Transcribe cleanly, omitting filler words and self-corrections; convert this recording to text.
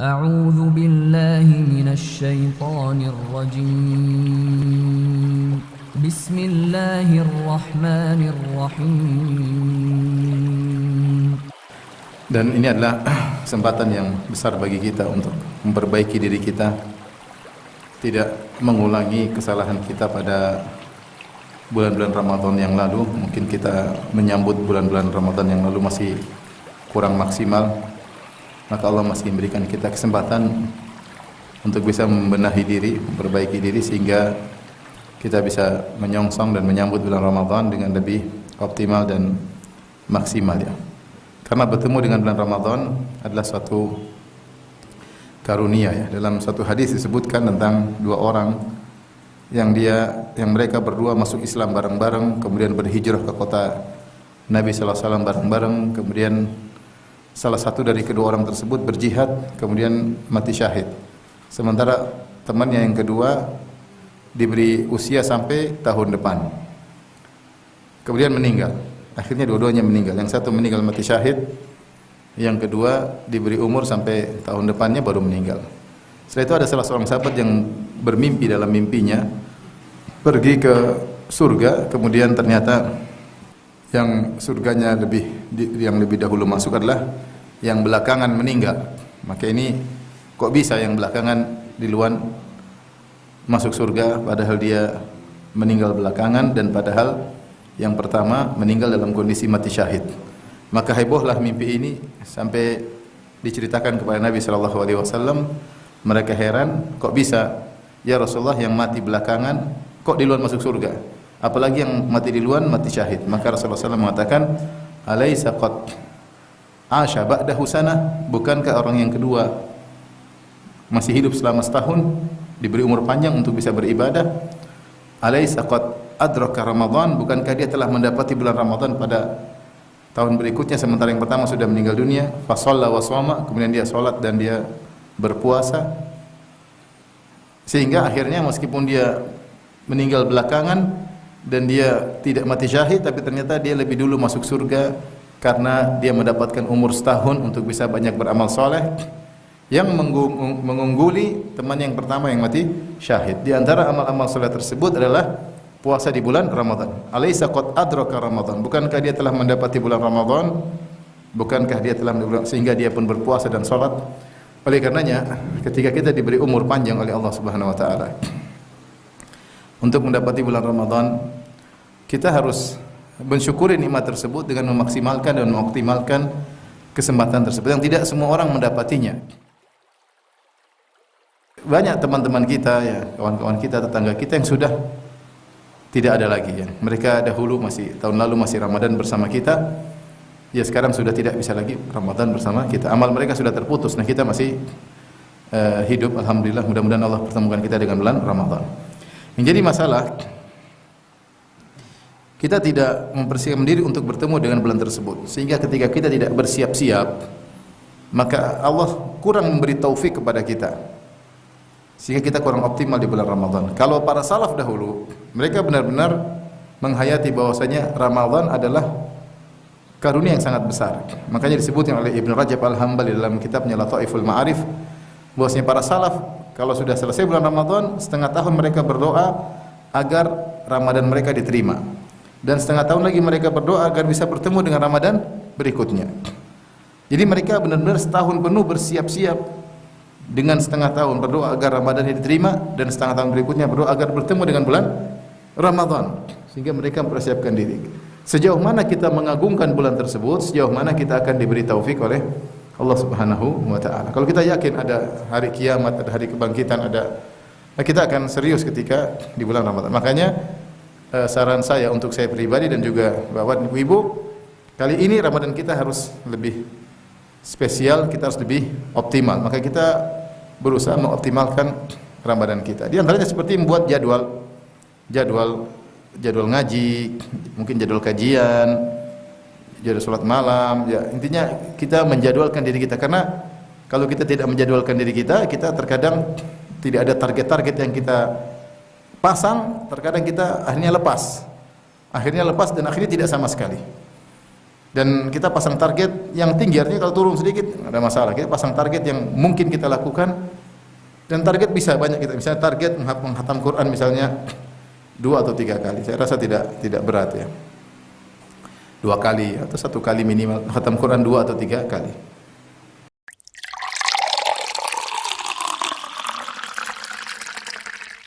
أعوذ بالله من الشيطان الرجيم بسم الله الرحمن الرحيم. Dan ini adalah kesempatan yang besar bagi kita untuk memperbaiki diri kita, tidak mengulangi kesalahan kita pada bulan-bulan Ramadan yang lalu. Mungkin kita menyambut bulan-bulan Ramadan yang lalu masih kurang maksimal, maka Allah masih memberikan kita kesempatan untuk bisa membenahi diri, memperbaiki diri sehingga kita bisa menyongsong dan menyambut bulan Ramadan dengan lebih optimal dan maksimal ya. Karena bertemu dengan bulan Ramadan adalah suatu karunia ya. Dalam satu hadis disebutkan tentang dua orang yang mereka berdua masuk Islam bareng-bareng, kemudian berhijrah ke kota Nabi sallallahu alaihi wasallam bareng-bareng, kemudian salah satu dari kedua orang tersebut berjihad kemudian mati syahid. Sementara temannya yang kedua diberi usia sampai tahun depan. Kemudian meninggal. Akhirnya dua-duanya meninggal. Yang satu meninggal mati syahid, yang kedua diberi umur sampai tahun depannya baru meninggal. Setelah itu ada salah seorang sahabat yang bermimpi dalam mimpinya pergi ke surga, kemudian ternyata yang surganya yang lebih dahulu masuk adalah yang belakangan meninggal. Maka ini kok bisa yang belakangan duluan masuk surga padahal dia meninggal belakangan, dan padahal yang pertama meninggal dalam kondisi mati syahid. Maka hebohlah mimpi ini sampai diceritakan kepada Nabi sallallahu alaihi wasallam. Mereka heran, kok bisa ya Rasulullah yang mati belakangan kok duluan masuk surga? Apalagi yang mati duluan mati syahid. Maka Rasulullah SAW mengatakan, "Alaisa qad asha ba'dahu sanah?" Bukankah orang yang kedua masih hidup selama setahun, diberi umur panjang untuk bisa beribadah? "Alaisa qad adraka Ramadan?" Bukankah dia telah mendapati bulan Ramadan pada tahun berikutnya sementara yang pertama sudah meninggal dunia? Fa shalla wa shoma, kemudian dia salat dan dia berpuasa. Sehingga akhirnya meskipun dia meninggal belakangan dan dia tidak mati syahid, tapi ternyata dia lebih dulu masuk surga karena dia mendapatkan umur setahun untuk bisa banyak beramal soleh, yang mengungguli teman yang pertama yang mati syahid. Di antara amal-amal soleh tersebut adalah puasa di bulan Ramadan. Alaisa qad adraka Ramadan? Bukankah dia telah mendapati bulan Ramadan? Bukankah dia telah sehingga dia pun berpuasa dan salat? Oleh karenanya, ketika kita diberi umur panjang oleh Allah Subhanahu wa taala untuk mendapati bulan Ramadan, kita harus mensyukuri nikmat tersebut dengan memaksimalkan dan mengoptimalkan kesempatan tersebut yang tidak semua orang mendapatinya. Banyak teman-teman kita ya, kawan-kawan kita, tetangga kita yang sudah tidak ada lagi ya. Mereka dahulu tahun lalu masih Ramadan bersama kita, ya sekarang sudah tidak bisa lagi Ramadan bersama kita. Amal mereka sudah terputus. Nah, kita masih hidup, alhamdulillah. Mudah-mudahan Allah pertemukan kita dengan bulan Ramadan. Yang jadi masalah, kita tidak mempersiapkan diri untuk bertemu dengan bulan tersebut, sehingga ketika kita tidak bersiap-siap, maka Allah kurang memberi taufik kepada kita, sehingga kita kurang optimal di bulan Ramadan. Kalau para salaf dahulu, mereka benar-benar menghayati bahwasanya Ramadan adalah karunia yang sangat besar. Makanya disebutkan oleh Ibnu Rajab Al-Hambali dalam kitabnya Lataiful Ma'arif, bahwasanya para salaf kalau sudah selesai bulan Ramadan, setengah tahun mereka berdoa agar Ramadan mereka diterima, dan setengah tahun lagi mereka berdoa agar bisa bertemu dengan Ramadan berikutnya. Jadi mereka benar-benar setahun penuh bersiap-siap dengan setengah tahun berdoa agar Ramadan diterima, dan setengah tahun berikutnya berdoa agar bertemu dengan bulan Ramadan, sehingga mereka mempersiapkan diri. Sejauh mana kita mengagungkan bulan tersebut, sejauh mana kita akan diberi taufik oleh Allah Subhanahu wa taala. Kalau kita yakin ada hari kiamat, ada hari kebangkitan, kita akan serius ketika di bulan Ramadan. Makanya saran saya untuk saya pribadi dan juga Bapak Ibu, kali ini Ramadan kita harus lebih spesial, kita harus lebih optimal. Maka kita berusaha mengoptimalkan Ramadan kita. Di antaranya seperti membuat jadwal ngaji, mungkin jadwal kajian, jadwal sholat malam, ya intinya kita menjadwalkan diri kita. Karena kalau kita tidak menjadwalkan diri kita, kita terkadang tidak ada target-target yang kita pasang, terkadang kita akhirnya lepas dan akhirnya tidak sama sekali. Dan kita pasang target yang tinggi, artinya kalau turun sedikit nggak ada masalah. Kita pasang target yang mungkin kita lakukan, dan target bisa banyak kita. Misalnya target menghatam Quran misalnya 2 atau 3 kali. Saya rasa tidak berat ya. 2 kali atau 1 kali minimal, khatam Quran 2 atau 3 kali.